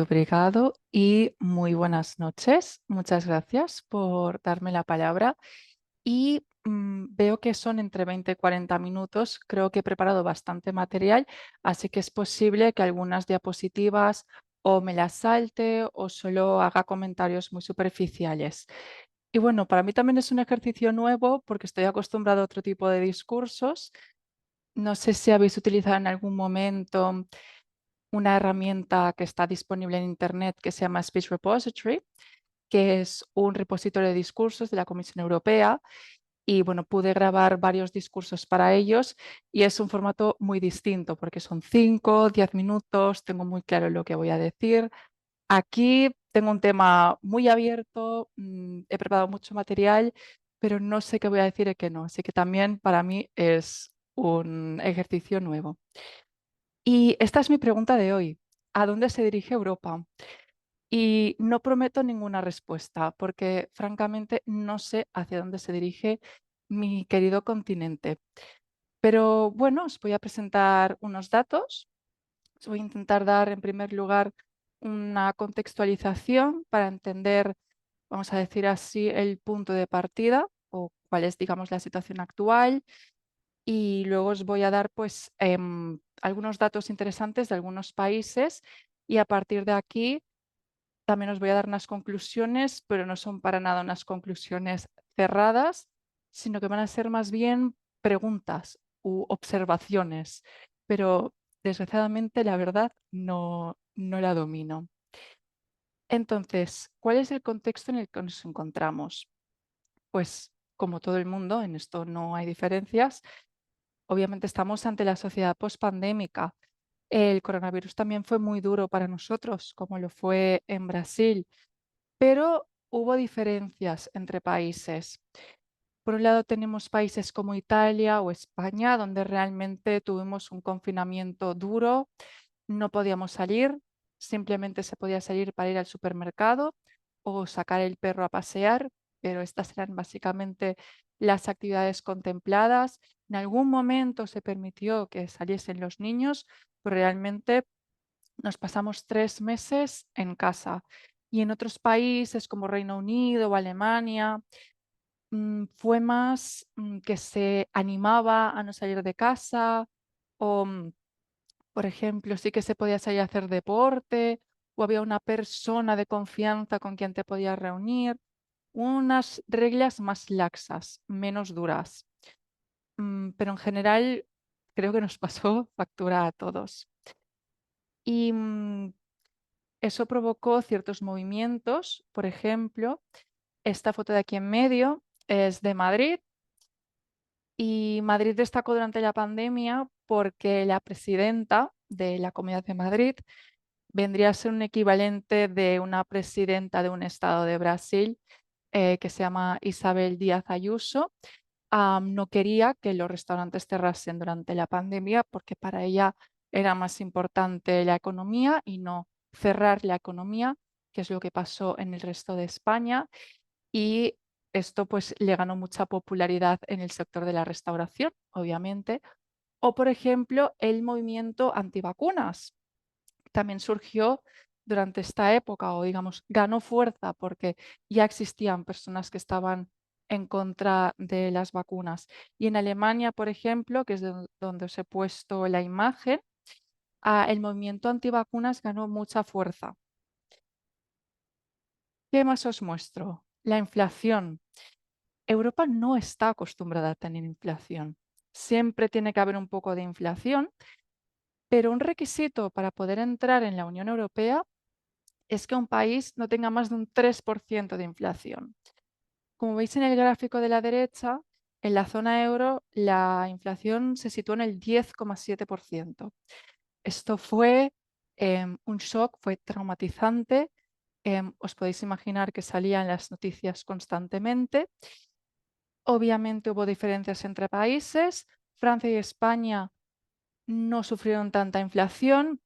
obrigado y muy buenas noches. Muchas gracias por darme la palabra. Y veo que son entre 20 y 40 minutos. Creo que he preparado bastante material, así que es posible que algunas diapositivas o me las salte o solo haga comentarios muy superficiales. Y bueno, para mí también es un ejercicio nuevo porque estoy acostumbrado a otro tipo de discursos. No sé si habéis utilizado en algún momento una herramienta que está disponible en Internet que se llama Speech Repository, que es un repositorio de discursos de la Comisión Europea. Y bueno, pude grabar varios discursos para ellos y es un formato muy distinto porque son 5, 10 minutos, tengo muy claro lo que voy a decir. Aquí tengo un tema muy abierto, he preparado mucho material, pero no sé qué voy a decir y qué no. Así que también para mí es un ejercicio nuevo. Y esta es mi pregunta de hoy. ¿A dónde se dirige Europa? Y no prometo ninguna respuesta, porque francamente no sé hacia dónde se dirige mi querido continente. Pero bueno, os voy a presentar unos datos. Os voy a intentar dar en primer lugar una contextualización para entender, vamos a decir así, el punto de partida o cuál es, digamos, la situación actual. Y luego os voy a dar pues algunos datos interesantes de algunos países y a partir de aquí también os voy a dar unas conclusiones, pero no son para nada unas conclusiones cerradas, sino que van a ser más bien preguntas u observaciones. Pero desgraciadamente la verdad no la domino. Entonces, ¿cuál es el contexto en el que nos encontramos? Pues como todo el mundo, en esto no hay diferencias, obviamente estamos ante la sociedad pospandémica. El coronavirus también fue muy duro para nosotros, como lo fue en Brasil. Pero hubo diferencias entre países. Por un lado tenemos países como Italia o España, donde realmente tuvimos un confinamiento duro, no podíamos salir, simplemente se podía salir para ir al supermercado o sacar el perro a pasear, pero estas eran básicamente las actividades contempladas. En algún momento se permitió que saliesen los niños, pero realmente nos pasamos 3 meses en casa. Y en otros países como Reino Unido o Alemania, fue más, que se animaba a no salir de casa o, por ejemplo, sí que se podía salir a hacer deporte o había una persona de confianza con quien te podías reunir. Unas reglas más laxas, menos duras. Pero en general creo que nos pasó factura a todos. Y, eso provocó ciertos movimientos. Por ejemplo, esta foto de aquí en medio es de Madrid y Madrid destacó durante la pandemia porque la presidenta de la Comunidad de Madrid vendría a ser un equivalente de una presidenta de un estado de Brasil, que se llama Isabel Díaz Ayuso. No quería que los restaurantes cerrasen durante la pandemia porque para ella era más importante la economía y no cerrar la economía, que es lo que pasó en el resto de España. Y esto pues le ganó mucha popularidad en el sector de la restauración, obviamente. O, por ejemplo, el movimiento antivacunas también surgió durante esta época o, digamos, ganó fuerza porque ya existían personas que estaban en contra de las vacunas. Y en Alemania, por ejemplo, que es donde os he puesto la imagen, el movimiento antivacunas ganó mucha fuerza. ¿Qué más os muestro? La inflación. Europa no está acostumbrada a tener inflación. Siempre tiene que haber un poco de inflación, pero un requisito para poder entrar en la Unión Europea es que un país no tenga más de un 3% de inflación. Como veis en el gráfico de la derecha, en la zona euro la inflación se situó en el 10,7%. Esto fue un shock, fue traumatizante. Os podéis imaginar que salían las noticias constantemente. Obviamente hubo diferencias entre países. Francia y España no sufrieron tanta inflación,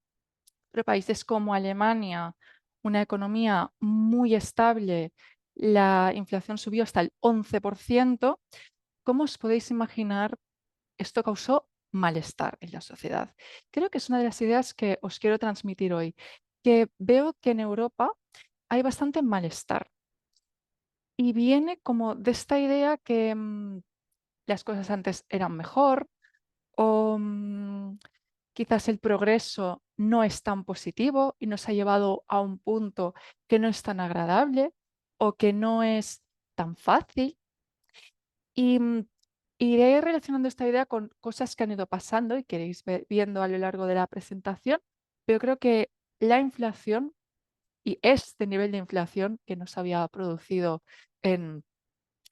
pero países como Alemania, una economía muy estable, la inflación subió hasta el 11%. Como os podéis imaginar, esto causó malestar en la sociedad. Creo que es una de las ideas que os quiero transmitir hoy. que veo que en Europa hay bastante malestar y viene como de esta idea que las cosas antes eran mejor o quizás el progreso no es tan positivo y nos ha llevado a un punto que no es tan agradable o que no es tan fácil. Y iré relacionando esta idea con cosas que han ido pasando y que iréis viendo a lo largo de la presentación, pero creo que la inflación y este nivel de inflación que no se había producido en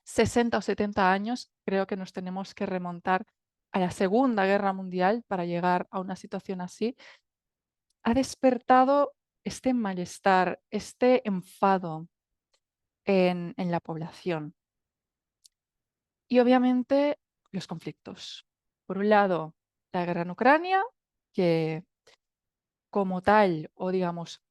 60 o 70 años, creo que nos tenemos que remontar a la Segunda Guerra Mundial para llegar a una situación así, ha despertado este malestar, este enfado en la población. Y obviamente los conflictos. Por un lado, la guerra en Ucrania, que como tal, o digamos,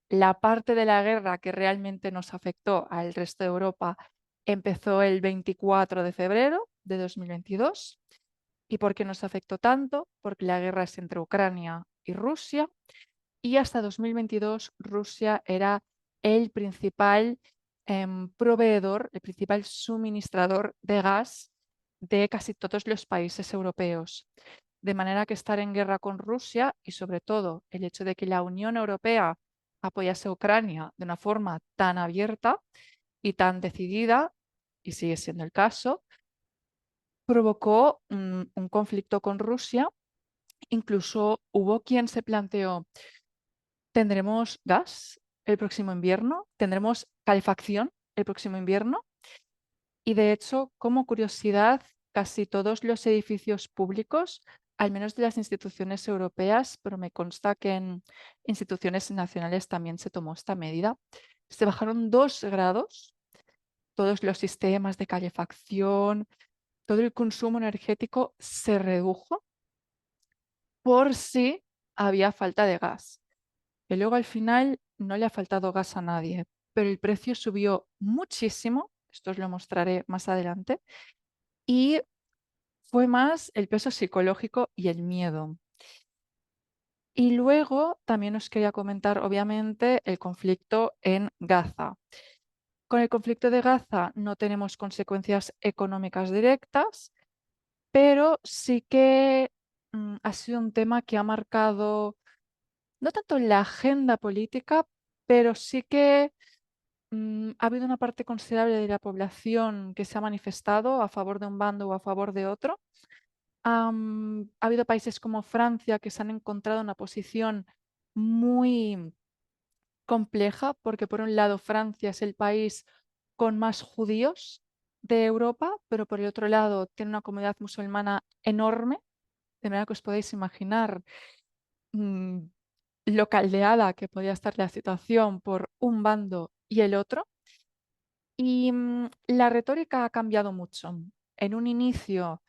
la parte de la guerra que realmente nos afectó al resto de Europa empezó el 24 de febrero de 2022. ¿Y por qué nos afectó tanto? Porque la guerra es entre Ucrania y Rusia y hasta 2022 Rusia era el principal proveedor, el principal suministrador de gas de casi todos los países europeos. De manera que estar en guerra con Rusia y sobre todo el hecho de que la Unión Europea apoyase a Ucrania de una forma tan abierta y tan decidida, y sigue siendo el caso, provocó un conflicto con Rusia. Incluso hubo quien se planteó, ¿tendremos gas el próximo invierno? ¿Tendremos calefacción el próximo invierno? Y de hecho, como curiosidad, casi todos los edificios públicos, al menos de las instituciones europeas, pero me consta que en instituciones nacionales también se tomó esta medida, se bajaron 2 grados todos los sistemas de calefacción, todo el consumo energético se redujo por si había falta de gas. Que luego al final no le ha faltado gas a nadie, pero el precio subió muchísimo, esto os lo mostraré más adelante, y fue más el peso psicológico y el miedo. Y luego también os quería comentar, obviamente, el conflicto en Gaza. Con el conflicto de Gaza no tenemos consecuencias económicas directas, pero sí que ha sido un tema que ha marcado no tanto la agenda política, pero sí que ha habido una parte considerable de la población que se ha manifestado a favor de un bando o a favor de otro. Ha habido países como Francia que se han encontrado en una posición muy compleja, porque por un lado Francia es el país con más judíos de Europa, pero por el otro lado tiene una comunidad musulmana enorme, de manera que os podéis imaginar mm, lo caldeada que podía estar la situación por un bando y el otro. Y la retórica ha cambiado mucho. En un inicio,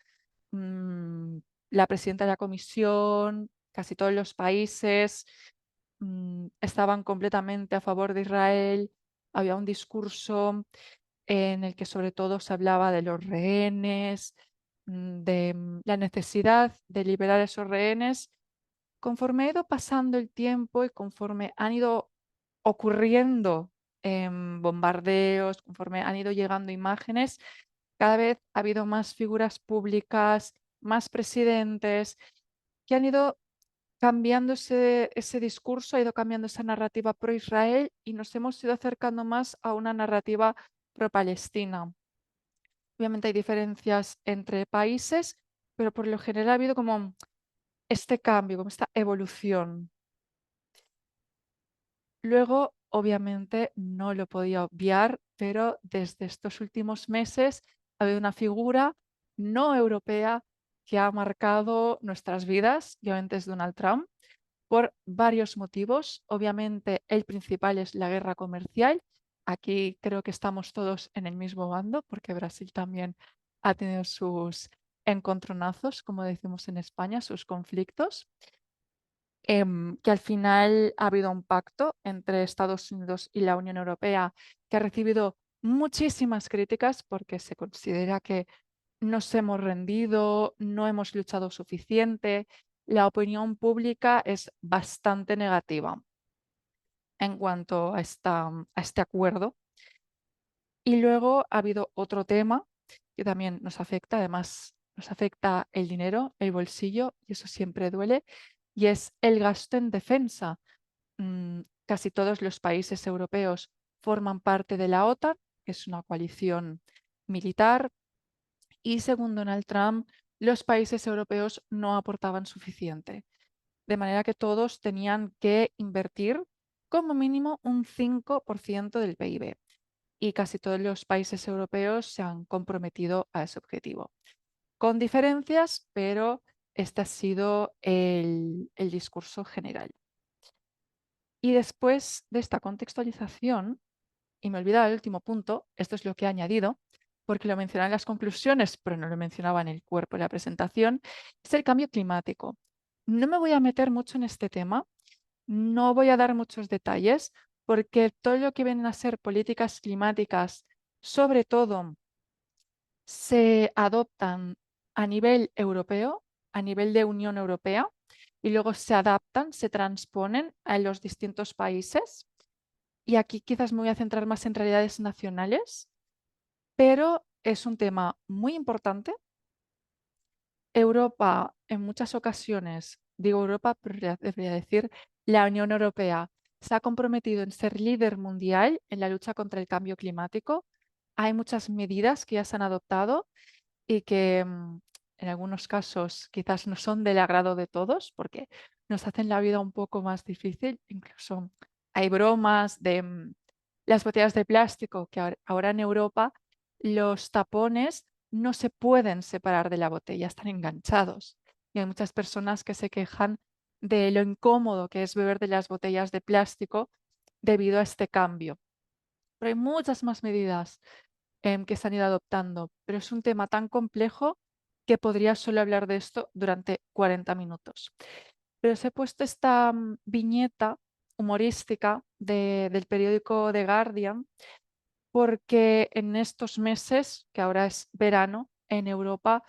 mm, la presidenta de la comisión, casi todos los países estaban completamente a favor de Israel. Había un discurso en el que sobre todo se hablaba de los rehenes, de la necesidad de liberar a esos rehenes. Conforme ha ido pasando el tiempo y conforme han ido ocurriendo bombardeos, conforme han ido llegando imágenes, cada vez ha habido más figuras públicas, más presidentes que han ido cambiando ese discurso, ha ido cambiando esa narrativa pro-Israel y nos hemos ido acercando más a una narrativa pro-Palestina. Obviamente hay diferencias entre países, pero por lo general ha habido como este cambio, como esta evolución. Luego, obviamente, no lo podía obviar, pero desde estos últimos meses ha habido una figura no europea que ha marcado nuestras vidas, y obviamente es Donald Trump, por varios motivos. Obviamente, el principal es la guerra comercial. Aquí creo que estamos todos en el mismo bando, porque Brasil también ha tenido sus encontronazos, como decimos en España, sus conflictos. Que al final ha habido un pacto entre Estados Unidos y la Unión Europea que ha recibido muchísimas críticas porque se considera que nos hemos rendido, no hemos luchado suficiente. La opinión pública es bastante negativa. en cuanto a este acuerdo. Y luego ha habido otro tema que también nos afecta, además nos afecta el dinero, el bolsillo, y eso siempre duele, y es el gasto en defensa. Casi todos los países europeos forman parte de la OTAN, que es una coalición militar, y según Donald Trump, los países europeos no aportaban suficiente, de manera que todos tenían que invertir como mínimo un 5% del PIB y casi todos los países europeos se han comprometido a ese objetivo. Con diferencias, pero este ha sido el discurso general. Y después de esta contextualización, y me olvidaba el último punto, esto es lo que he añadido, porque lo mencionaba en las conclusiones, pero no lo mencionaba en el cuerpo de la presentación, es el cambio climático. No me voy a meter mucho en este tema, no voy a dar muchos detalles, porque todo lo que vienen a ser políticas climáticas, sobre todo, se adoptan a nivel europeo, a nivel de Unión Europea, y luego se adaptan, se transponen a los distintos países. Y aquí quizás me voy a centrar más en realidades nacionales, pero es un tema muy importante. Europa, en muchas ocasiones, digo Europa, pero debería decir la Unión Europea, se ha comprometido en ser líder mundial en la lucha contra el cambio climático. Hay muchas medidas que ya se han adoptado y que en algunos casos quizás no son del agrado de todos porque nos hacen la vida un poco más difícil. Incluso hay bromas de las botellas de plástico que ahora en Europa los tapones no se pueden separar de la botella, están enganchados. Y hay muchas personas que se quejan de lo incómodo que es beber de las botellas de plástico debido a este cambio. Pero hay muchas más medidas que se han ido adoptando, pero es un tema tan complejo que podría solo hablar de esto durante 40 minutos. Pero os he puesto esta viñeta humorística del periódico The Guardian porque en estos meses, que ahora es verano, en Europa,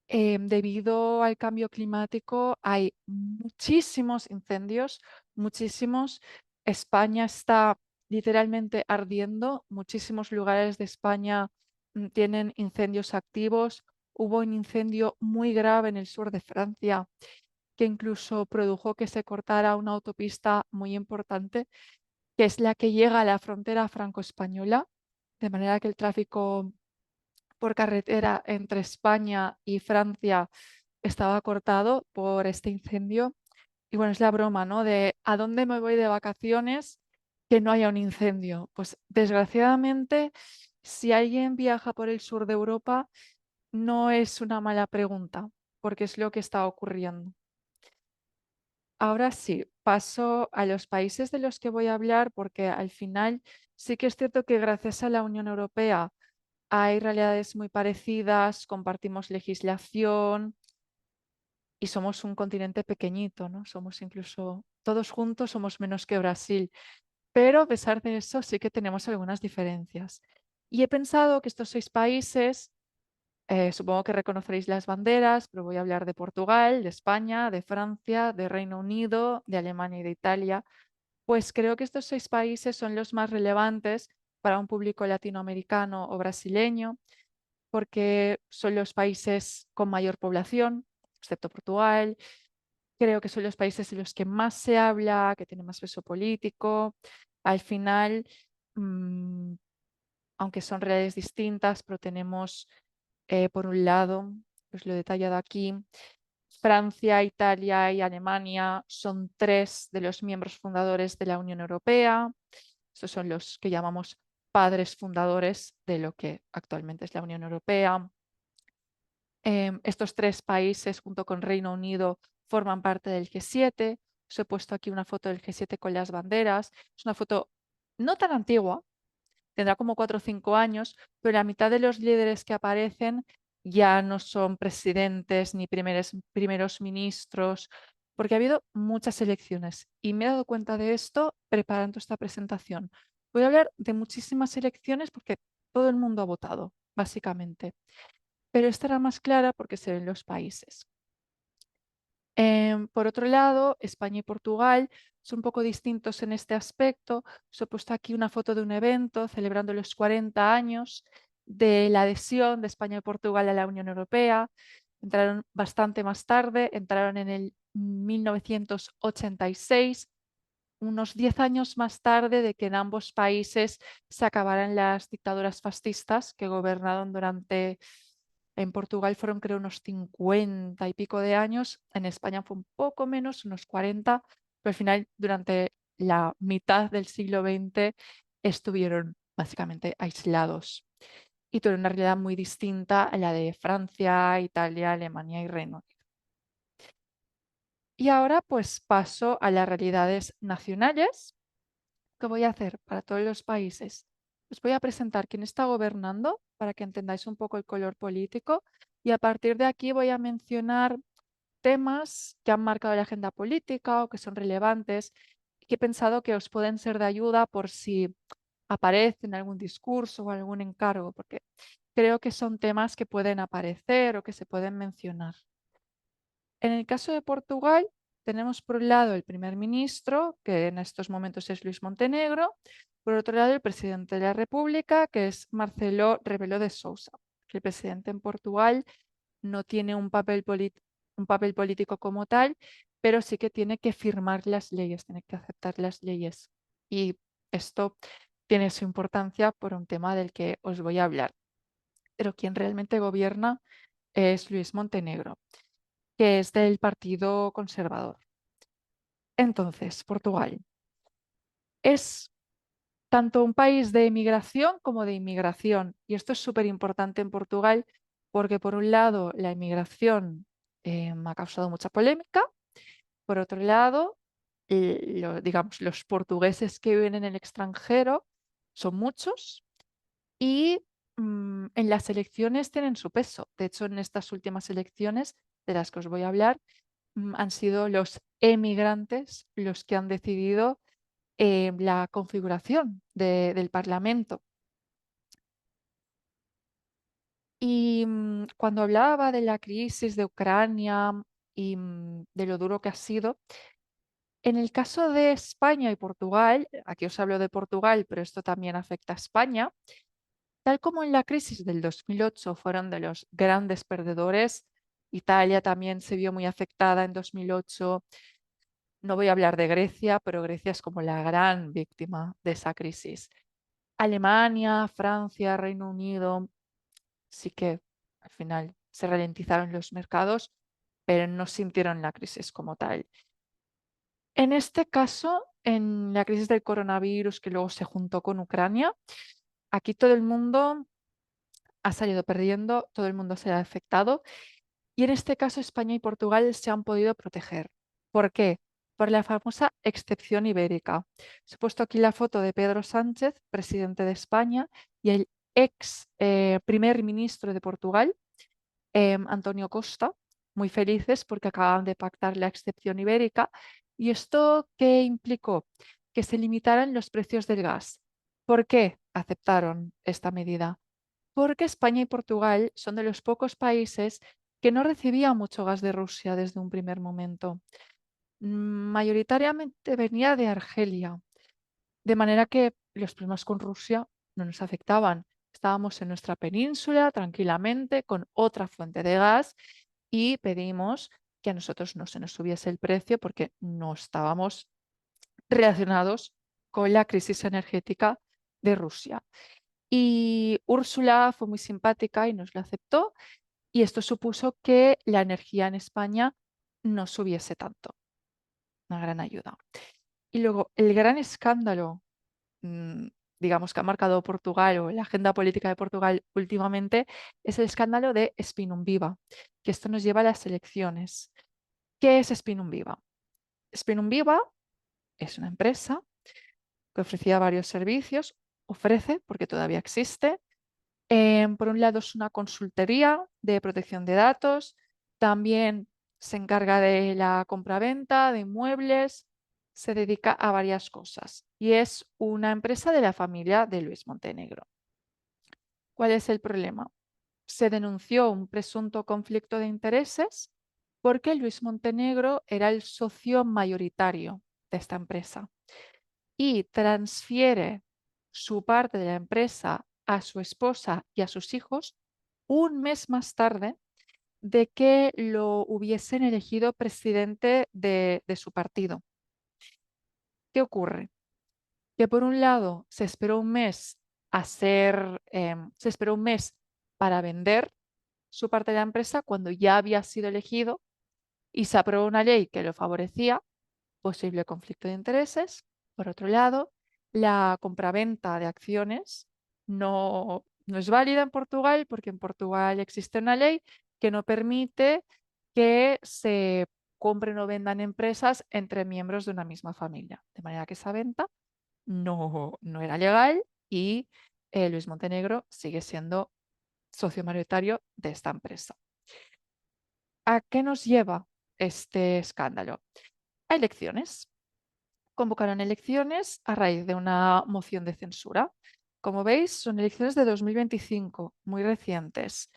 debido al cambio climático, hay muchísimos incendios, muchísimos. España está literalmente ardiendo. Muchísimos lugares de España tienen incendios activos. Hubo un incendio muy grave en el sur de Francia que incluso produjo que se cortara una autopista muy importante, que es la que llega a la frontera franco-española, de manera que el tráfico por carretera entre España y Francia estaba cortado por este incendio. Y bueno, es la broma, ¿no? De ¿a dónde me voy de vacaciones que no haya un incendio? Pues desgraciadamente, si alguien viaja por el sur de Europa, no es una mala pregunta, porque es lo que está ocurriendo. Ahora sí, paso a los países de los que voy a hablar, porque al final sí que es cierto que gracias a la Unión Europea hay realidades muy parecidas, compartimos legislación y somos un continente pequeñito, ¿no? Somos incluso, todos juntos somos menos que Brasil, pero a pesar de eso sí que tenemos algunas diferencias. Y he pensado que estos 6 países, supongo que reconoceréis las banderas, pero voy a hablar de Portugal, de España, de Francia, de Reino Unido, de Alemania y de Italia, pues creo que estos 6 países son los más relevantes para un público latinoamericano o brasileño porque son los países con mayor población, excepto Portugal. Creo que son los países en los que más se habla, que tienen más peso político. Al final, mm, aunque son realidades distintas, pero tenemos, por un lado, os lo he detallado aquí, Francia, Italia y Alemania son 3 de los miembros fundadores de la Unión Europea. Estos son los que llamamos padres fundadores de lo que actualmente es la Unión Europea. Estos 3 países, junto con Reino Unido, forman parte del G7. Os he puesto aquí una foto del G7 con las banderas. Es una foto no tan antigua, tendrá como 4 o 5 años, pero la mitad de los líderes que aparecen ya no son presidentes ni primeros ministros, porque ha habido muchas elecciones y me he dado cuenta de esto preparando esta presentación. Voy a hablar de muchísimas elecciones porque todo el mundo ha votado, básicamente, pero estará más clara porque se ven los países. Por otro lado, España y Portugal son un poco distintos en este aspecto. Os he puesto aquí una foto de un evento celebrando los 40 años de la adhesión de España y Portugal a la Unión Europea. Entraron bastante más tarde, entraron en el 1986, unos 10 años más tarde de que en ambos países se acabaran las dictaduras fascistas que gobernaron durante, en Portugal fueron creo unos 50 y pico de años, en España fue un poco menos, unos 40, pero al final durante la mitad del siglo XX estuvieron básicamente aislados y tuvieron una realidad muy distinta a la de Francia, Italia, Alemania y Reino Unido. Y ahora pues paso a las realidades nacionales. ¿Qué voy a hacer para todos los países? Os voy a presentar quién está gobernando para que entendáis un poco el color político y a partir de aquí voy a mencionar temas que han marcado la agenda política o que son relevantes y que he pensado que os pueden ser de ayuda por si aparece en algún discurso o algún encargo, porque creo que son temas que pueden aparecer o que se pueden mencionar. En el caso de Portugal, tenemos por un lado el primer ministro, que en estos momentos es Luis Montenegro, por otro lado el presidente de la República, que es Marcelo Rebelo de Sousa. El presidente en Portugal no tiene un papel político como tal, pero sí que tiene que firmar las leyes, tiene que aceptar las leyes. Y esto tiene su importancia por un tema del que os voy a hablar. Pero quien realmente gobierna es Luis Montenegro, que es del Partido Conservador. Entonces, Portugal es tanto un país de emigración como de inmigración. Y esto es súper importante en Portugal porque, por un lado, la inmigración ha causado mucha polémica. Por otro lado, digamos, los portugueses que viven en el extranjero son muchos y en las elecciones tienen su peso. De hecho, en estas últimas elecciones de las que os voy a hablar, han sido los emigrantes los que han decidido la configuración del Parlamento. Y cuando hablaba de la crisis de Ucrania y de lo duro que ha sido, en el caso de España y Portugal, aquí os hablo de Portugal, pero esto también afecta a España, tal como en la crisis del 2008 fueron de los grandes perdedores, Italia también se vio muy afectada en 2008. No voy a hablar de Grecia, pero Grecia es como la gran víctima de esa crisis. Alemania, Francia, Reino Unido, sí que al final se ralentizaron los mercados, pero no sintieron la crisis como tal. En este caso, en la crisis del coronavirus que luego se juntó con Ucrania, aquí todo el mundo ha salido perdiendo, todo el mundo se ha afectado y en este caso España y Portugal se han podido proteger. ¿Por qué? Por la famosa excepción ibérica. Os he puesto aquí la foto de Pedro Sánchez, presidente de España, y el ex primer ministro de Portugal, Antonio Costa, muy felices porque acababan de pactar la excepción ibérica. ¿Y esto qué implicó? Que se limitaran los precios del gas. ¿Por qué aceptaron esta medida? Porque España y Portugal son de los pocos países que no recibían mucho gas de Rusia desde un primer momento. Mayoritariamente venía de Argelia, de manera que los problemas con Rusia no nos afectaban. Estábamos en nuestra península tranquilamente con otra fuente de gas y pedimos que a nosotros no se nos subiese el precio porque no estábamos relacionados con la crisis energética de Rusia. Y Úrsula fue muy simpática y nos lo aceptó y esto supuso que la energía en España no subiese tanto. Una gran ayuda. Y luego el gran escándalo, mm, digamos, que ha marcado Portugal o la agenda política de Portugal últimamente es el escándalo de Spinum Viva, que esto nos lleva a las elecciones. ¿Qué es Spinum Viva? Spinum Viva es una empresa que ofrecía varios servicios, ofrece, porque todavía existe. Por un lado es una consultoría de protección de datos, también se encarga de la compraventa de inmuebles, se dedica a varias cosas y es una empresa de la familia de Luis Montenegro. ¿Cuál es el problema? Se denunció un presunto conflicto de intereses porque Luis Montenegro era el socio mayoritario de esta empresa y transfiere su parte de la empresa a su esposa y a sus hijos un mes más tarde de que lo hubiesen elegido presidente de su partido. ¿Qué ocurre? Que por un lado se esperó un mes se esperó un mes para vender su parte de la empresa cuando ya había sido elegido y se aprobó una ley que lo favorecía, posible conflicto de intereses. Por otro lado, la compraventa de acciones no es válida en Portugal porque en Portugal existe una ley que no permite que se compren o vendan empresas entre miembros de una misma familia. De manera que esa venta no era legal y Luis Montenegro sigue siendo socio mayoritario de esta empresa. ¿A qué nos lleva este escándalo? A elecciones. Convocaron elecciones a raíz de una moción de censura. Como veis, son elecciones de 2025, muy recientes.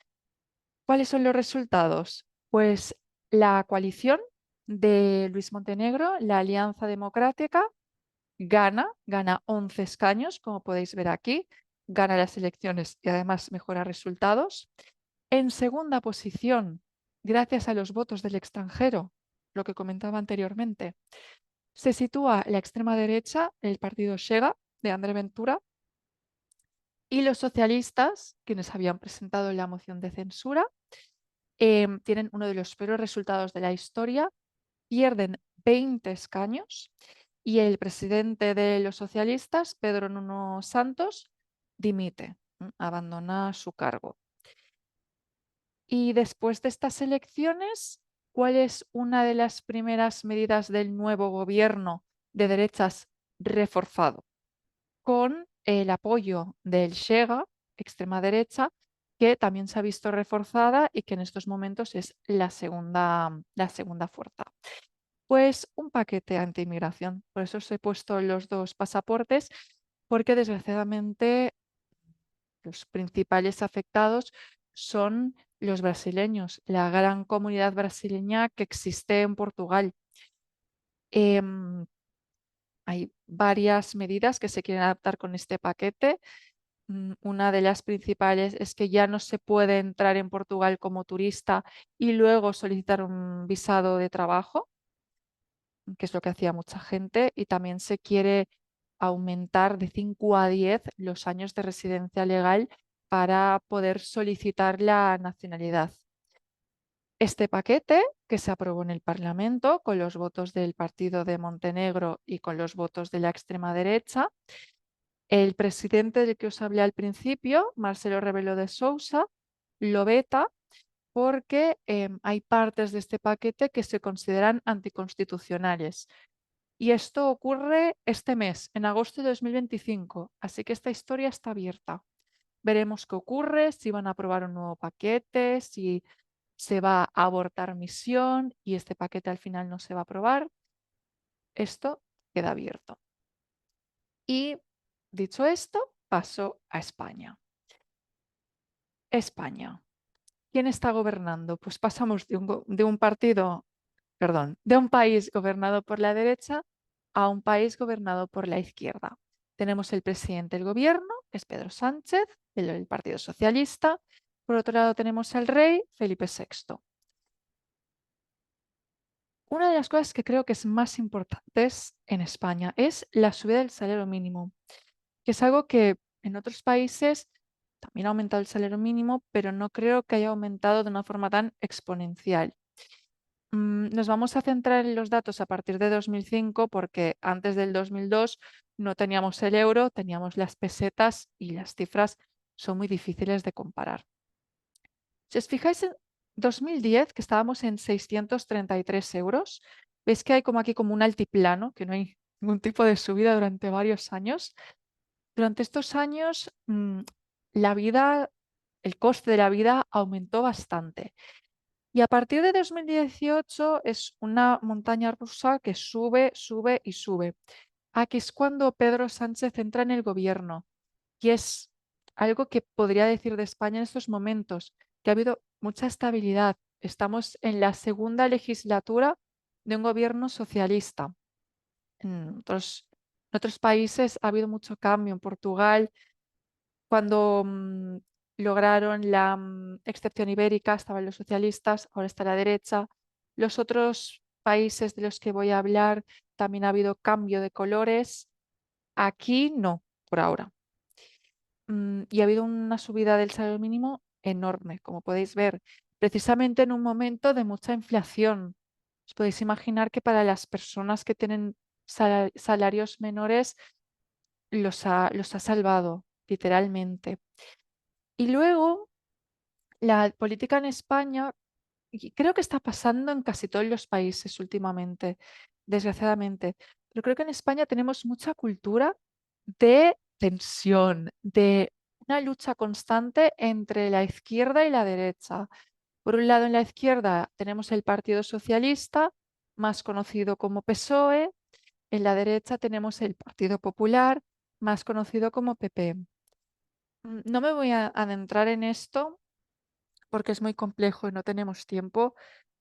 ¿Cuáles son los resultados? Pues la coalición de Luis Montenegro, la Alianza Democrática, gana 11 escaños, como podéis ver aquí, gana las elecciones y además mejora resultados. En segunda posición, gracias a los votos del extranjero, lo que comentaba anteriormente, se sitúa la extrema derecha, el partido Chega de André Ventura, y los socialistas, quienes habían presentado la moción de censura, tienen uno de los peores resultados de la historia, pierden 20 escaños y el presidente de los socialistas, Pedro Nuno Santos, dimite, abandona su cargo. Y después de estas elecciones, ¿cuál es una de las primeras medidas del nuevo gobierno de derechas reforzado? Con el apoyo del Chega, extrema derecha, que también se ha visto reforzada y que en estos momentos es la segunda fuerza. Pues un paquete anti-inmigración. Por eso os he puesto los dos pasaportes, porque desgraciadamente los principales afectados son los brasileños, la gran comunidad brasileña que existe en Portugal. Hay varias medidas que se quieren adaptar con este paquete. Una de las principales es que ya no se puede entrar en Portugal como turista y luego solicitar un visado de trabajo, que es lo que hacía mucha gente, y también se quiere aumentar de 5 a 10 los años de residencia legal para poder solicitar la nacionalidad. Este paquete, que se aprobó en el Parlamento con los votos del partido de Montenegro y con los votos de la extrema derecha, el presidente del que os hablé al principio, Marcelo Rebelo de Sousa, lo veta porque hay partes de este paquete que se consideran anticonstitucionales. Y esto ocurre este mes, en agosto de 2025, así que esta historia está abierta. Veremos qué ocurre, si van a aprobar un nuevo paquete, si se va a abortar misión y este paquete al final no se va a aprobar. Esto queda abierto. Y dicho esto, paso a España. España. ¿Quién está gobernando? Pues pasamos de un partido, perdón, de un país gobernado por la derecha a un país gobernado por la izquierda. Tenemos el presidente del gobierno, que es Pedro Sánchez, del Partido Socialista. Por otro lado tenemos al rey, Felipe VI. Una de las cosas que creo que es más importantes en España es la subida del salario mínimo, que es algo que en otros países también ha aumentado el salario mínimo, pero no creo que haya aumentado de una forma tan exponencial. Nos vamos a centrar en los datos a partir de 2005 porque antes del 2002 no teníamos el euro, teníamos las pesetas y las cifras son muy difíciles de comparar. Si os fijáis en 2010, que estábamos en 633 euros, veis que hay como aquí como un altiplano, que no hay ningún tipo de subida durante varios años. Durante estos años, la vida, el coste de la vida aumentó bastante. Y a partir de 2018 es una montaña rusa que sube, sube y sube. Aquí es cuando Pedro Sánchez entra en el gobierno y es algo que podría decir de España en estos momentos, que ha habido mucha estabilidad, Estamos en la segunda legislatura de un gobierno socialista. En otros países ha habido mucho cambio. En Portugal, cuando lograron la excepción ibérica, estaban los socialistas, ahora está la derecha. Los otros países de los que voy a hablar también ha habido cambio de colores. Aquí no, por ahora. Y ha habido una subida del salario mínimo enorme, como podéis ver, precisamente en un momento de mucha inflación. Os podéis imaginar que para las personas que tienen salarios menores los ha salvado, literalmente. Y luego, la política en España, y creo que está pasando en casi todos los países últimamente, desgraciadamente, pero creo que en España tenemos mucha cultura de tensión, de una lucha constante entre la izquierda y la derecha. Por un lado, en la izquierda tenemos el Partido Socialista, más conocido como PSOE. En la derecha tenemos el Partido Popular, más conocido como PP. No me voy a adentrar en esto porque es muy complejo y no tenemos tiempo,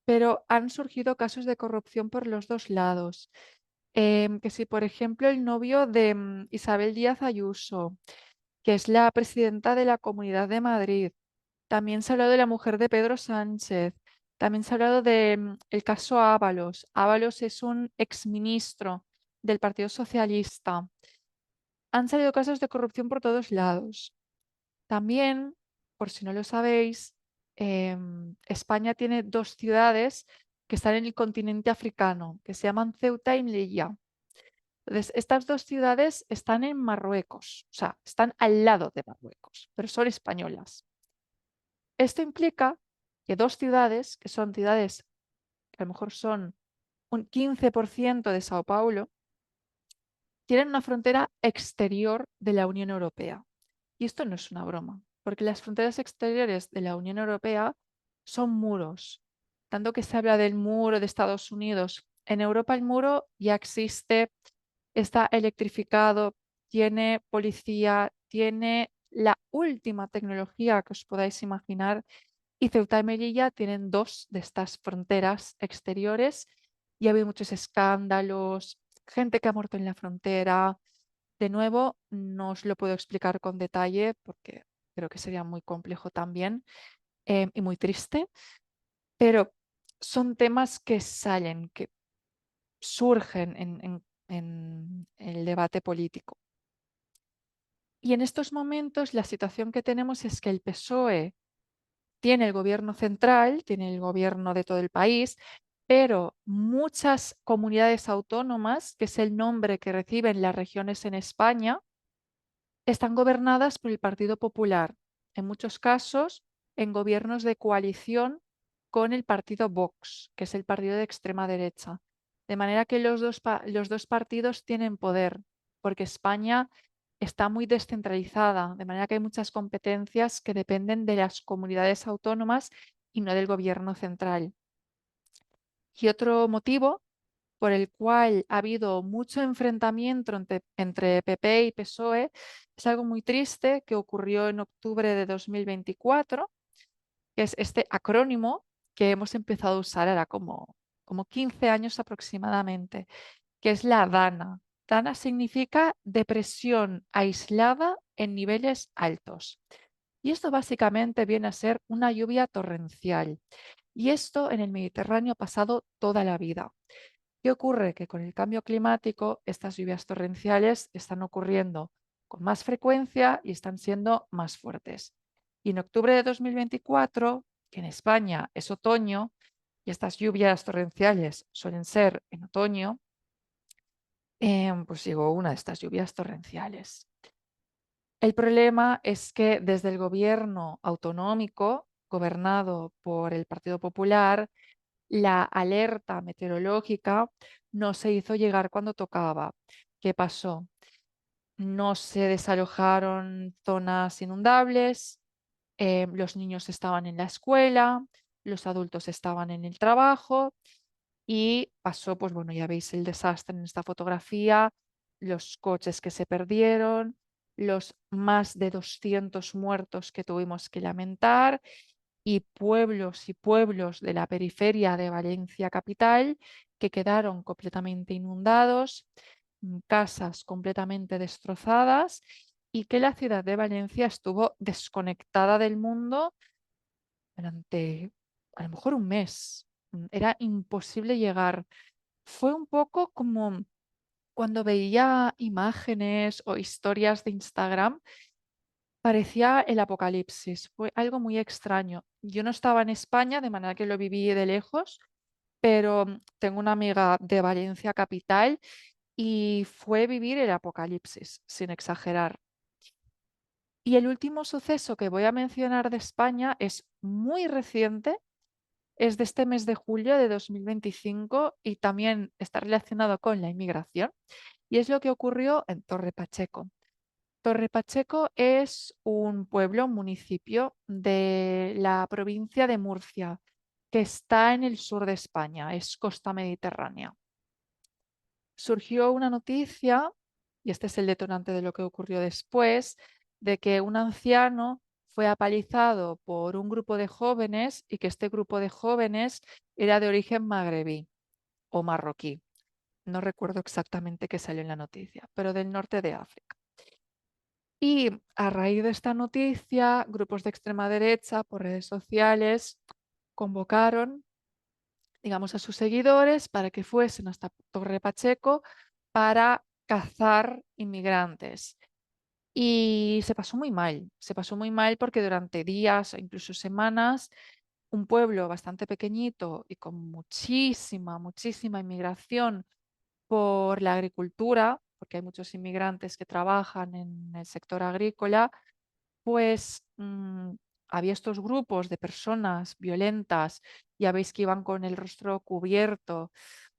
pero han surgido casos de corrupción por los dos lados. Que si, por ejemplo, el novio de Isabel Díaz Ayuso, que es la presidenta de la Comunidad de Madrid, también se ha hablado de la mujer de Pedro Sánchez, también se ha hablado de el caso Ábalos. Ábalos es un exministro del Partido Socialista. Han salido casos de corrupción por todos lados. También, por si no lo sabéis, España tiene dos ciudades que están en el continente africano, que se llaman Ceuta y Melilla. Entonces, estas dos ciudades están en Marruecos, o sea, están al lado de Marruecos, pero son españolas. Esto implica que dos ciudades, que son ciudades que a lo mejor son un 15% de Sao Paulo, tienen una frontera exterior de la Unión Europea. Y esto no es una broma, porque las fronteras exteriores de la Unión Europea son muros. Tanto que se habla del muro de Estados Unidos. En Europa el muro ya existe, está electrificado, tiene policía, tiene la última tecnología que os podáis imaginar. Y Ceuta y Melilla tienen dos de estas fronteras exteriores y ha habido muchos escándalos, gente que ha muerto en la frontera. De nuevo, no os lo puedo explicar con detalle porque creo que sería muy complejo también, y muy triste, pero son temas que salen, que surgen en el debate político. Y en estos momentos la situación que tenemos es que el PSOE tiene el gobierno central, tiene el gobierno de todo el país, pero muchas comunidades autónomas, que es el nombre que reciben las regiones en España, están gobernadas por el Partido Popular, en muchos casos en gobiernos de coalición con el partido Vox, que es el partido de extrema derecha. De manera que los dos partidos tienen poder, porque España está muy descentralizada, de manera que hay muchas competencias que dependen de las comunidades autónomas y no del gobierno central. Y otro motivo por el cual ha habido mucho enfrentamiento entre PP y PSOE es algo muy triste que ocurrió en octubre de 2024, que es este acrónimo que hemos empezado a usar ahora como 15 años aproximadamente, que es la DANA. DANA significa depresión aislada en niveles altos. Y esto básicamente viene a ser una lluvia torrencial. Y esto en el Mediterráneo ha pasado toda la vida. ¿Qué ocurre? Que con el cambio climático estas lluvias torrenciales están ocurriendo con más frecuencia y están siendo más fuertes. Y en octubre de 2024, que en España es otoño y estas lluvias torrenciales suelen ser en otoño, pues llegó una de estas lluvias torrenciales. El problema es que desde el gobierno autonómico, gobernado por el Partido Popular, la alerta meteorológica no se hizo llegar cuando tocaba. ¿Qué pasó? No se desalojaron zonas inundables, los niños estaban en la escuela, los adultos estaban en el trabajo y pasó, pues bueno, ya veis el desastre en esta fotografía, los coches que se perdieron, los más de 200 muertos que tuvimos que lamentar y pueblos de la periferia de Valencia capital que quedaron completamente inundados, casas completamente destrozadas y que la ciudad de Valencia estuvo desconectada del mundo durante a lo mejor un mes. Era imposible llegar. Fue un poco como cuando veía imágenes o historias de Instagram, parecía el apocalipsis. Fue algo muy extraño. Yo no estaba en España, de manera que lo viví de lejos, pero tengo una amiga de Valencia capital y fue vivir el apocalipsis, sin exagerar. Y el último suceso que voy a mencionar de España es muy reciente, es de este mes de julio de 2025 y también está relacionado con la inmigración, y es lo que ocurrió en Torre Pacheco. Torre Pacheco es un pueblo, un municipio de la provincia de Murcia, que está en el sur de España, es costa mediterránea. Surgió una noticia, y este es el detonante de lo que ocurrió después, de que un anciano fue apalizado por un grupo de jóvenes y que este grupo de jóvenes era de origen magrebí o marroquí. No recuerdo exactamente qué salió en la noticia, pero del norte de África. Y a raíz de esta noticia, grupos de extrema derecha por redes sociales convocaron, digamos, a sus seguidores para que fuesen hasta Torre Pacheco para cazar inmigrantes. Y se pasó muy mal porque durante días o incluso semanas, un pueblo bastante pequeñito y con muchísima inmigración por la agricultura, porque hay muchos inmigrantes que trabajan en el sector agrícola, pues había estos grupos de personas violentas, ya veis que iban con el rostro cubierto,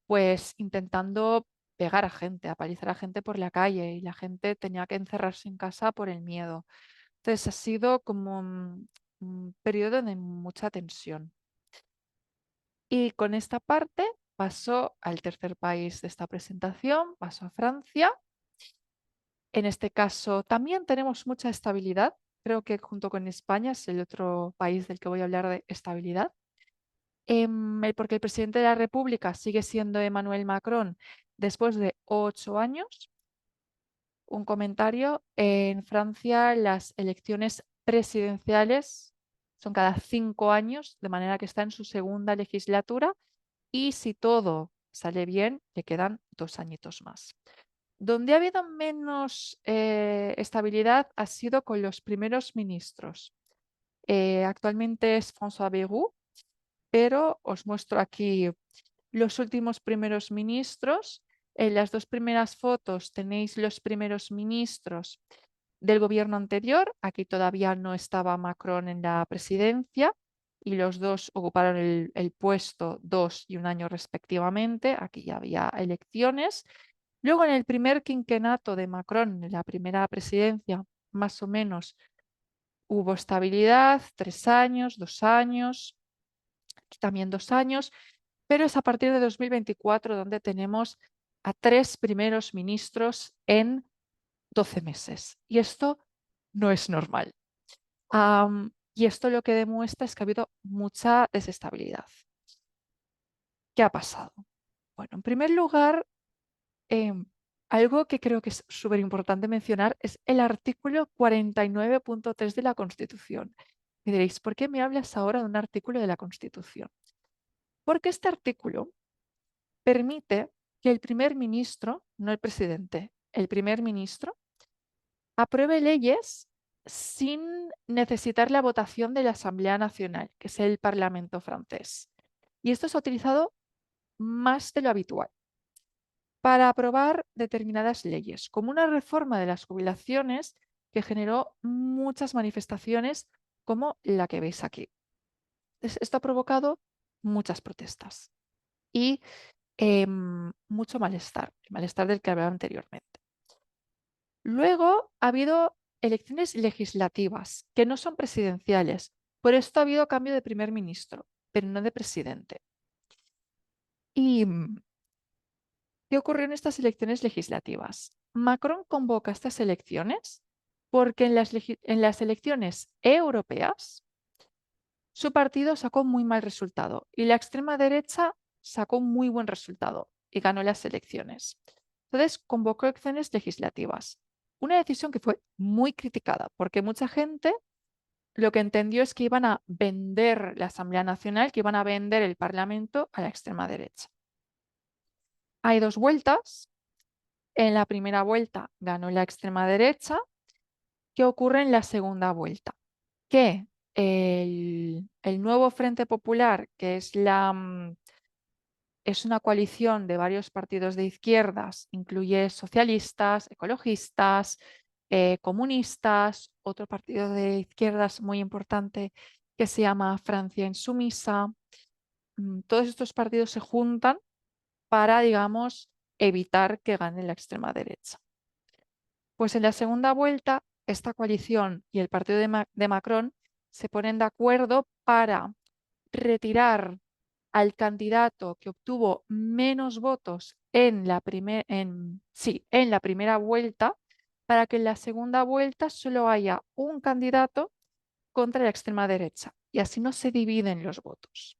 pues intentando pegar a gente, apalizar a gente por la calle y la gente tenía que encerrarse en casa por el miedo. Entonces ha sido como un periodo de mucha tensión. Y con esta parte pasó al tercer país de esta presentación, pasó a Francia. En este caso también tenemos mucha estabilidad. Creo que junto con España es el otro país del que voy a hablar de estabilidad. Porque el presidente de la República sigue siendo Emmanuel Macron después de 8 años. Un comentario, en Francia las elecciones presidenciales son cada 5 años, de manera que está en su segunda legislatura y si todo sale bien, le quedan 2 añitos más. Donde ha habido menos estabilidad ha sido con los primeros ministros. Actualmente es François Bayrou, pero os muestro aquí los últimos primeros ministros. En las dos primeras fotos tenéis los primeros ministros del gobierno anterior. Aquí todavía no estaba Macron en la presidencia y los dos ocuparon el puesto 2 y 1 año respectivamente. Aquí ya había elecciones. Luego, en el primer quinquenato de Macron, en la primera presidencia, más o menos hubo estabilidad, 3 años, 2 años, aquí también 2 años, pero es a partir de 2024 donde tenemos a 3 primeros ministros en 12 meses. Y esto no es normal. Y esto lo que demuestra es que ha habido mucha desestabilidad. ¿Qué ha pasado? Bueno, en primer lugar, Em, algo que creo que es súper importante mencionar es el artículo 49.3 de la Constitución. Me diréis, ¿por qué me hablas ahora de un artículo de la Constitución? Porque este artículo permite que el primer ministro, no el presidente, el primer ministro, apruebe leyes sin necesitar la votación de la Asamblea Nacional, que es el Parlamento francés. Y esto se ha utilizado más de lo habitual para aprobar determinadas leyes, como una reforma de las jubilaciones que generó muchas manifestaciones como la que veis aquí. Esto ha provocado muchas protestas y mucho malestar, el malestar del que hablaba anteriormente. Luego ha habido elecciones legislativas que no son presidenciales, por esto ha habido cambio de primer ministro, pero no de presidente. ¿Y qué ocurrió en estas elecciones legislativas? Macron convoca estas elecciones porque en las elecciones europeas su partido sacó muy mal resultado y la extrema derecha sacó un muy buen resultado y ganó las elecciones. Entonces convocó elecciones legislativas. Una decisión que fue muy criticada porque mucha gente lo que entendió es que iban a vender la Asamblea Nacional, que iban a vender el Parlamento a la extrema derecha. Hay dos vueltas. En la primera vuelta ganó la extrema derecha. ¿Qué ocurre en la segunda vuelta? Que el nuevo Frente Popular, que es una coalición de varios partidos de izquierdas, incluye socialistas, ecologistas, comunistas, otro partido de izquierdas muy importante que se llama Francia Insumisa. Todos estos partidos se juntan para, digamos, evitar que gane la extrema derecha. Pues en la segunda vuelta, esta coalición y el partido de Macron se ponen de acuerdo para retirar al candidato que obtuvo menos votos en la primera vuelta, para que en la segunda vuelta solo haya un candidato contra la extrema derecha y así no se dividen los votos.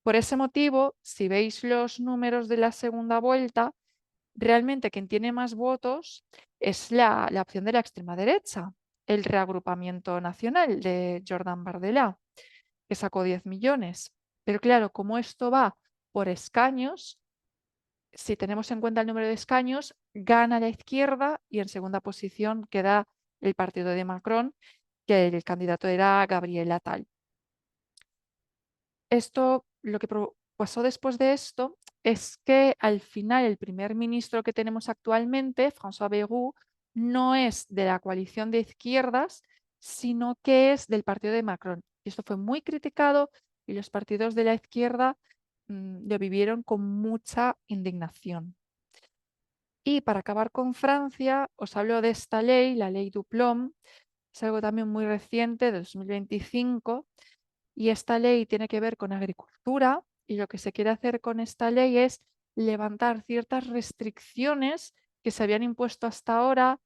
Por ese motivo, si veis los números de la segunda vuelta, realmente quien tiene más votos es la opción de la extrema derecha, el reagrupamiento nacional de Jordan Bardella, que sacó 10 millones. Pero claro, como esto va por escaños, si tenemos en cuenta el número de escaños, gana la izquierda y en segunda posición queda el partido de Macron, que el candidato era Gabriel Attal. Lo que pasó después de esto es que al final el primer ministro que tenemos actualmente, François Bayrou, no es de la coalición de izquierdas, sino que es del partido de Macron. Y esto fue muy criticado y los partidos de la izquierda lo vivieron con mucha indignación. Y para acabar con Francia, os hablo de esta ley, la ley Duplom, es algo también muy reciente, de 2025, y esta ley tiene que ver con agricultura y lo que se quiere hacer con esta ley es levantar ciertas restricciones que se habían impuesto hasta ahora,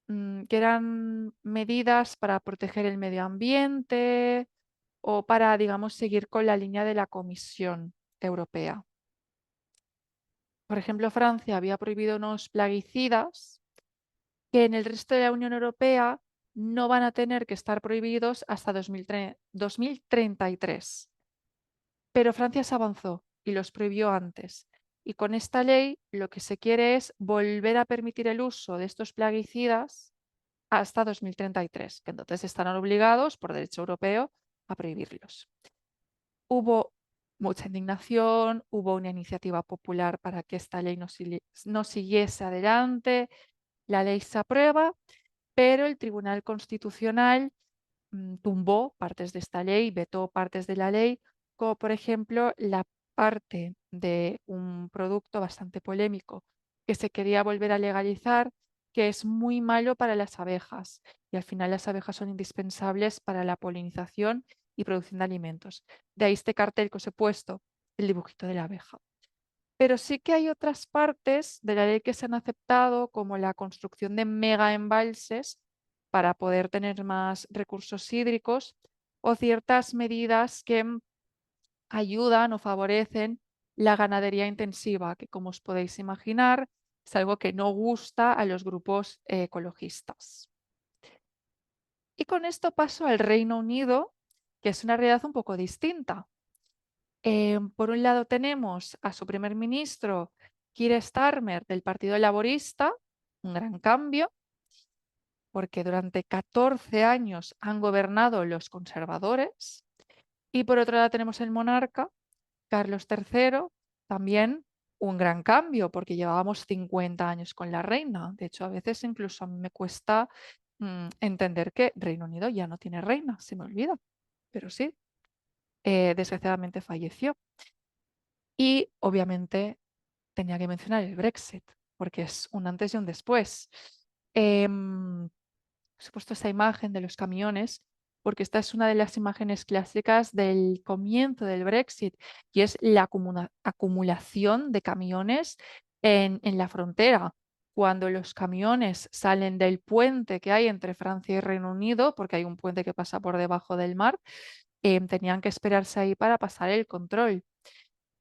que eran medidas para proteger el medio ambiente o para, digamos, seguir con la línea de la Comisión Europea. Por ejemplo, Francia había prohibido unos plaguicidas que en el resto de la Unión Europea no van a tener que estar prohibidos hasta 2033. Pero Francia se avanzó y los prohibió antes. Y con esta ley lo que se quiere es volver a permitir el uso de estos plaguicidas hasta 2033, que entonces estarán obligados por derecho europeo a prohibirlos. Hubo mucha indignación, hubo una iniciativa popular para que esta ley no siguiese adelante, la ley se aprueba, pero el Tribunal Constitucional tumbó partes de esta ley, vetó partes de la ley, como por ejemplo la parte de un producto bastante polémico que se quería volver a legalizar, que es muy malo para las abejas. Y al final las abejas son indispensables para la polinización y producción de alimentos. De ahí este cartel que os he puesto, el dibujito de la abeja. Pero sí que hay otras partes de la ley que se han aceptado, como la construcción de mega embalses para poder tener más recursos hídricos o ciertas medidas que ayudan o favorecen la ganadería intensiva, que como os podéis imaginar es algo que no gusta a los grupos ecologistas. Y con esto paso al Reino Unido, que es una realidad un poco distinta. Por un lado tenemos a su primer ministro, Keir Starmer, del Partido Laborista, un gran cambio, porque durante 14 años han gobernado los conservadores. Y por otro lado tenemos el monarca, Carlos III, también un gran cambio, porque llevábamos 50 años con la reina. De hecho, a veces incluso a mí me cuesta entender que Reino Unido ya no tiene reina, se me olvida, pero sí, desgraciadamente falleció. Y obviamente tenía que mencionar el Brexit, porque es un antes y un después. Os he puesto esta imagen de los camiones, porque esta es una de las imágenes clásicas del comienzo del Brexit, y es la acumulación de camiones en la frontera. cuando los camiones salen del puente que hay entre Francia y Reino Unido, porque hay un puente que pasa por debajo del mar, tenían que esperarse ahí para pasar el control.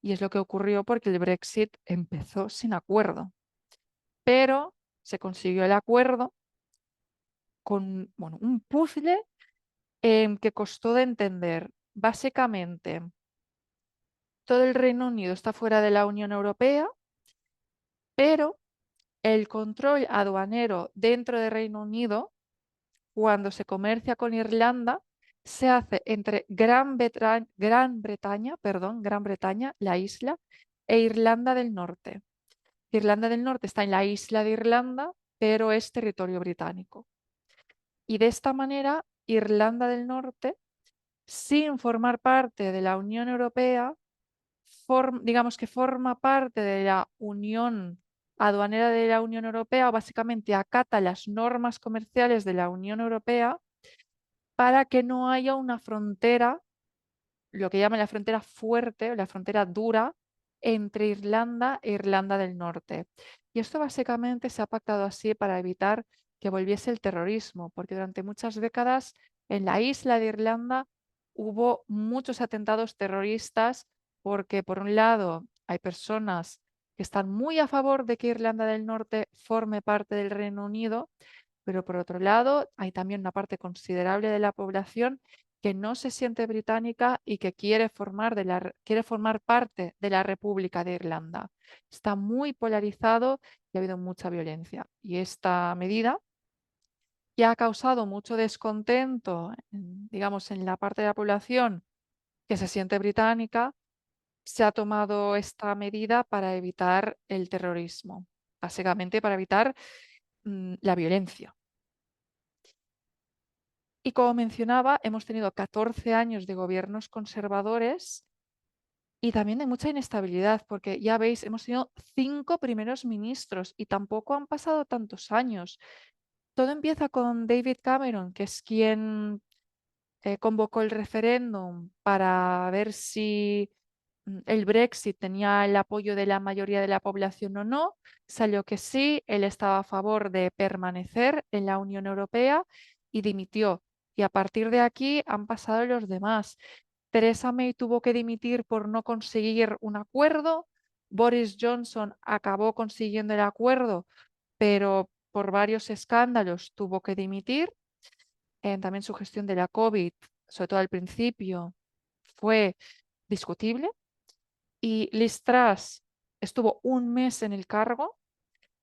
Y es lo que ocurrió porque el Brexit empezó sin acuerdo, pero se consiguió el acuerdo con, bueno, un puzzle que costó de entender. Básicamente, todo el Reino Unido está fuera de la Unión Europea, pero el control aduanero dentro del Reino Unido, cuando se comercia con Irlanda, se hace entre Gran Bretaña, la isla, e Irlanda del Norte. Irlanda del Norte está en la isla de Irlanda, pero es territorio británico. Y de esta manera, Irlanda del Norte, sin formar parte de la Unión Europea, digamos que forma parte de la Unión Aduanera de la Unión Europea, o básicamente acata las normas comerciales de la Unión Europea para que no haya una frontera, lo que llaman la frontera fuerte o la frontera dura entre Irlanda e Irlanda del Norte. Y esto básicamente se ha pactado así para evitar que volviese el terrorismo, porque durante muchas décadas en la isla de Irlanda hubo muchos atentados terroristas porque por un lado hay personas que están muy a favor de que Irlanda del Norte forme parte del Reino Unido, pero por otro lado hay también una parte considerable de la población que no se siente británica y que quiere formar parte de la República de Irlanda. Está muy polarizado y ha habido mucha violencia. Y esta medida, que ha causado mucho descontento, digamos, en la parte de la población que se siente británica, se ha tomado esta medida para evitar el terrorismo, básicamente para evitar la violencia. Y como mencionaba, hemos tenido 14 años de gobiernos conservadores y también de mucha inestabilidad, porque ya veis, hemos tenido 5 primeros ministros y tampoco han pasado tantos años. Todo empieza con David Cameron, que es quien convocó el referéndum para ver si el Brexit tenía el apoyo de la mayoría de la población o no. Salió que sí, él estaba a favor de permanecer en la Unión Europea y dimitió. Y a partir de aquí han pasado los demás. Theresa May tuvo que dimitir por no conseguir un acuerdo. Boris Johnson acabó consiguiendo el acuerdo, pero por varios escándalos tuvo que dimitir. También su gestión de la COVID, sobre todo al principio, fue discutible. Y Liz Truss estuvo un mes en el cargo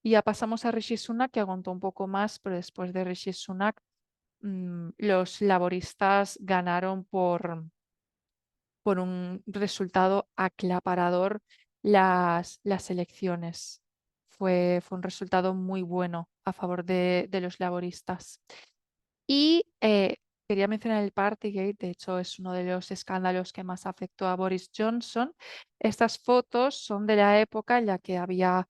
y ya pasamos a Rishi Sunak, que aguantó un poco más, pero después de Rishi Sunak, los laboristas ganaron por un resultado aclaparador las elecciones. Fue un resultado muy bueno a favor de los laboristas. Y quería mencionar el Partygate, de hecho es uno de los escándalos que más afectó a Boris Johnson. Estas fotos son de la época en la que había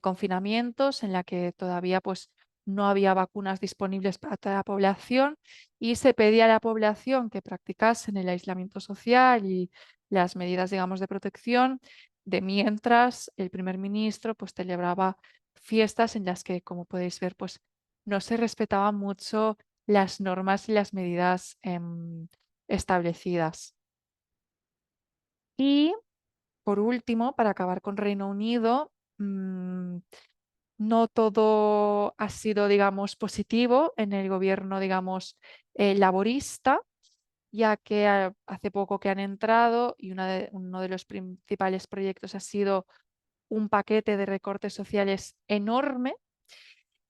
confinamientos, en la que todavía pues, no había vacunas disponibles para toda la población y se pedía a la población que practicasen el aislamiento social y las medidas, digamos, de protección, de mientras el primer ministro pues, celebraba fiestas en las que, como podéis ver, pues, no se respetaba mucho las normas y las medidas establecidas. Y por último, para acabar con Reino Unido, no todo ha sido, digamos, positivo en el gobierno, digamos, laborista, ya que hace poco que han entrado y uno de los principales proyectos ha sido un paquete de recortes sociales enorme.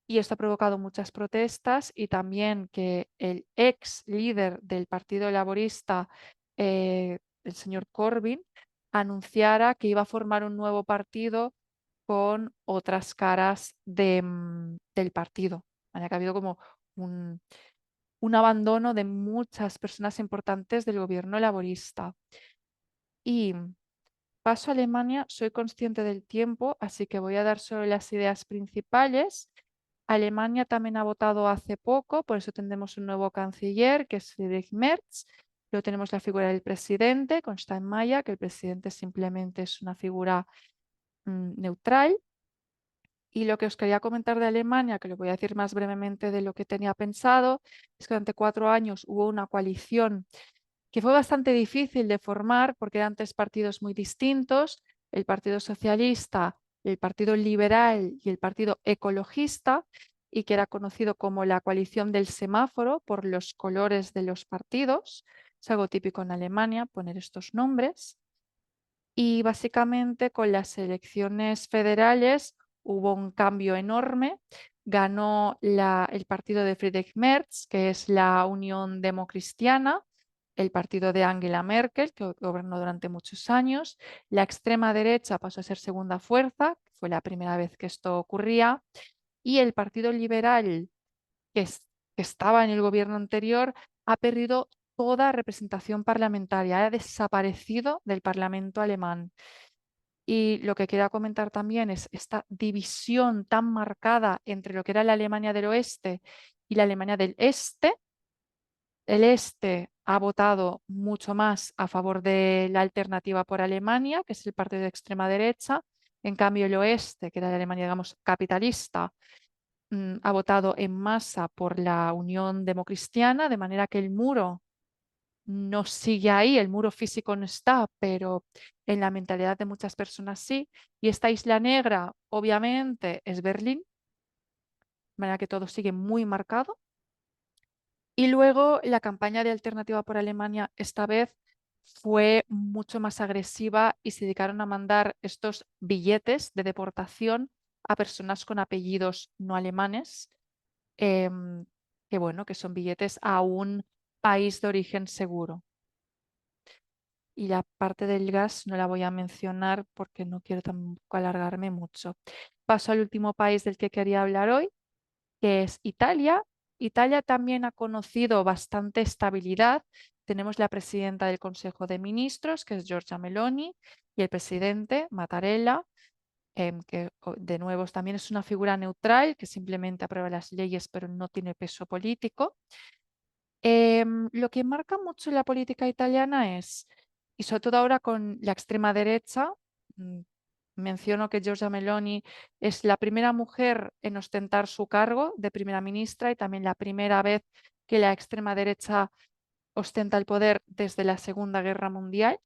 Y esto ha provocado muchas protestas y también que el ex líder del Partido Laborista, el señor Corbyn, anunciara que iba a formar un nuevo partido con otras caras del partido. ¿Vale? Que ha habido como un abandono de muchas personas importantes del gobierno laborista. Y paso a Alemania, soy consciente del tiempo, así que voy a dar solo las ideas principales. Alemania también ha votado hace poco, por eso tendremos un nuevo canciller, que es Friedrich Merz. Luego tenemos la figura del presidente, con Steinmeier, que el presidente simplemente es una figura neutral. Y lo que os quería comentar de Alemania, que lo voy a decir más brevemente de lo que tenía pensado, es que durante 4 años hubo una coalición que fue bastante difícil de formar porque eran 3 partidos muy distintos, el Partido Socialista, el Partido Liberal y el Partido Ecologista, y que era conocido como la coalición del semáforo por los colores de los partidos. Es algo típico en Alemania poner estos nombres. Y básicamente con las elecciones federales hubo un cambio enorme. Ganó el partido de Friedrich Merz, que es la Unión Democristiana, el partido de Angela Merkel, que gobernó durante muchos años. La extrema derecha pasó a ser segunda fuerza, fue la primera vez que esto ocurría. Y el Partido Liberal, que estaba en el gobierno anterior, ha perdido toda representación parlamentaria, ha desaparecido del Parlamento alemán. Y lo que quería comentar también es esta división tan marcada entre lo que era la Alemania del oeste y la Alemania del este. El este ha votado mucho más a favor de la alternativa por Alemania, que es el partido de extrema derecha. En cambio, el oeste, que era la Alemania, digamos, capitalista, ha votado en masa por la Unión Democristiana, de manera que el muro no sigue ahí, el muro físico no está, pero en la mentalidad de muchas personas sí. Y esta isla negra, obviamente, es Berlín, de manera que todo sigue muy marcado. Y luego la campaña de Alternativa por Alemania esta vez fue mucho más agresiva y se dedicaron a mandar estos billetes de deportación a personas con apellidos no alemanes, em, que bueno, que son billetes a un país de origen seguro. Y la parte del gas no la voy a mencionar porque no quiero tampoco alargarme mucho. Paso al último país del que quería hablar hoy, que es Italia. Italia también ha conocido bastante estabilidad. Tenemos la presidenta del Consejo de Ministros, que es Giorgia Meloni, y el presidente Mattarella, que de nuevo también es una figura neutral, que simplemente aprueba las leyes, pero no tiene peso político. Lo que marca mucho la política italiana es, y sobre todo ahora con la extrema derecha, mm, menciono que Giorgia Meloni es la primera mujer en ostentar su cargo de primera ministra y también la primera vez que la extrema derecha ostenta el poder desde la Segunda Guerra Mundial.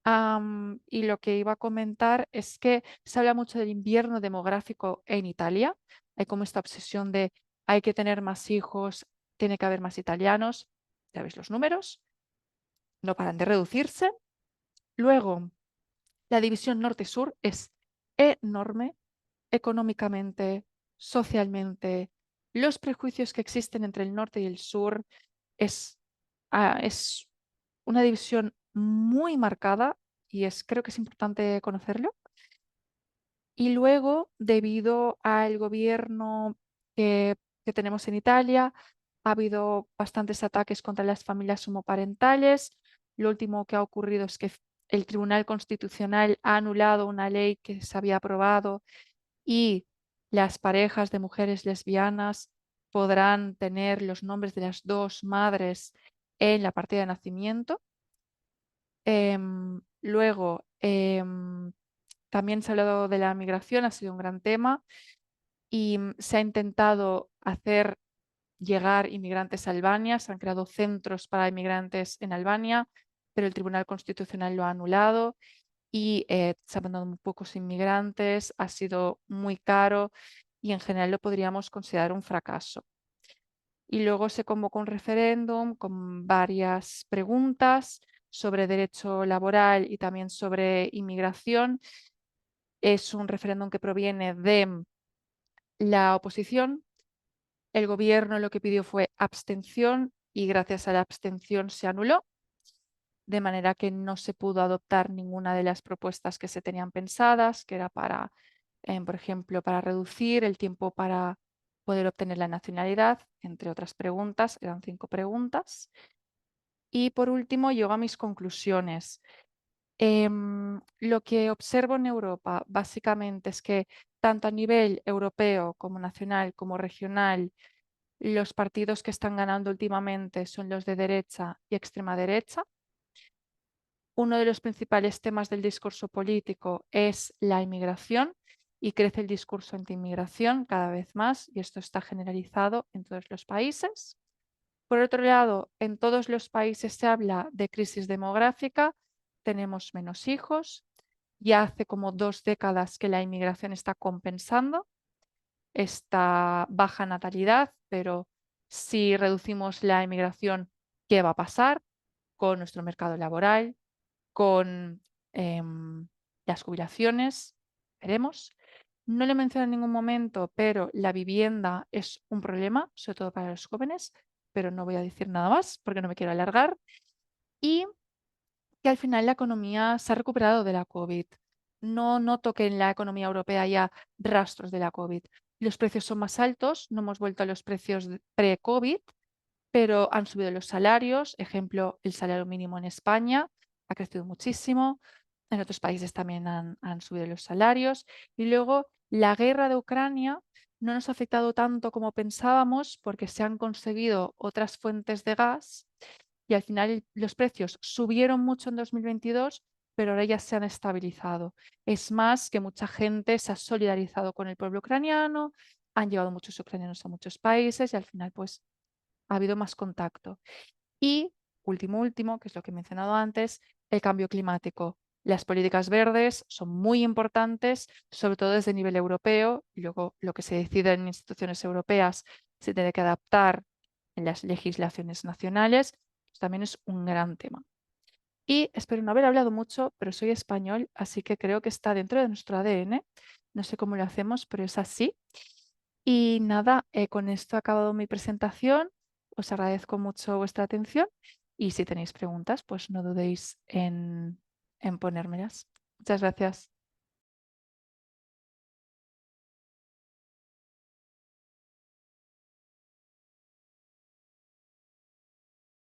Y lo que iba a comentar es que se habla mucho del invierno demográfico en Italia. Hay como esta obsesión de hay que tener más hijos, tiene que haber más italianos. Ya veis los números, no paran de reducirse. Luego, la división norte-sur es enorme económicamente, socialmente. Los prejuicios que existen entre el norte y el sur es, es una división muy marcada y creo que es importante conocerlo. Y luego, debido al gobierno que tenemos en Italia, ha habido bastantes ataques contra las familias homoparentales. Lo último que ha ocurrido es que el Tribunal Constitucional ha anulado una ley que se había aprobado y las parejas de mujeres lesbianas podrán tener los nombres de las dos madres en la partida de nacimiento. Luego, también se ha hablado de la migración, ha sido un gran tema y se ha intentado hacer llegar inmigrantes a Albania, se han creado centros para inmigrantes en Albania, pero el Tribunal Constitucional lo ha anulado y se han mandado muy pocos inmigrantes, ha sido muy caro y en general lo podríamos considerar un fracaso. Y luego se convocó un referéndum con varias preguntas sobre derecho laboral y también sobre inmigración. Es un referéndum que proviene de la oposición. El gobierno lo que pidió fue abstención y gracias a la abstención se anuló, de manera que no se pudo adoptar ninguna de las propuestas que se tenían pensadas, que era para, por ejemplo, para reducir el tiempo para poder obtener la nacionalidad, entre otras preguntas, eran 5 preguntas. Y por último, llego a mis conclusiones. Lo que observo en Europa básicamente es que tanto a nivel europeo como nacional como regional, los partidos que están ganando últimamente son los de derecha y extrema derecha. Uno de los principales temas del discurso político es la inmigración y crece el discurso anti-inmigración cada vez más y esto está generalizado en todos los países. Por otro lado, en todos los países se habla de crisis demográfica, tenemos menos hijos, ya hace como 2 décadas que la inmigración está compensando esta baja natalidad, pero si reducimos la inmigración, ¿qué va a pasar con nuestro mercado laboral, con las jubilaciones? Veremos. No le menciono en ningún momento, pero la vivienda es un problema, sobre todo para los jóvenes, pero no voy a decir nada más porque no me quiero alargar. Y que al final la economía se ha recuperado de la COVID. No noto que en la economía europea haya rastros de la COVID. Los precios son más altos, no hemos vuelto a los precios pre-COVID, pero han subido los salarios. Ejemplo, el salario mínimo en España ha crecido muchísimo. En otros países también han subido los salarios. Y luego la guerra de Ucrania no nos ha afectado tanto como pensábamos porque se han conseguido otras fuentes de gas y al final los precios subieron mucho en 2022, pero ahora ya se han estabilizado. Es más que mucha gente se ha solidarizado con el pueblo ucraniano, han llevado muchos ucranianos a muchos países y al final pues ha habido más contacto. Y último, que es lo que he mencionado antes, el cambio climático. Las políticas verdes son muy importantes, sobre todo desde el nivel europeo, y luego lo que se decide en instituciones europeas se tiene que adaptar en las legislaciones nacionales, pues también es un gran tema. Y espero no haber hablado mucho, pero soy español, así que creo que está dentro de nuestro ADN. No sé cómo lo hacemos, pero es así. Y nada, con esto ha acabado mi presentación. Os agradezco mucho vuestra atención y si tenéis preguntas, pues no dudéis en ponérmelas. Muchas gracias.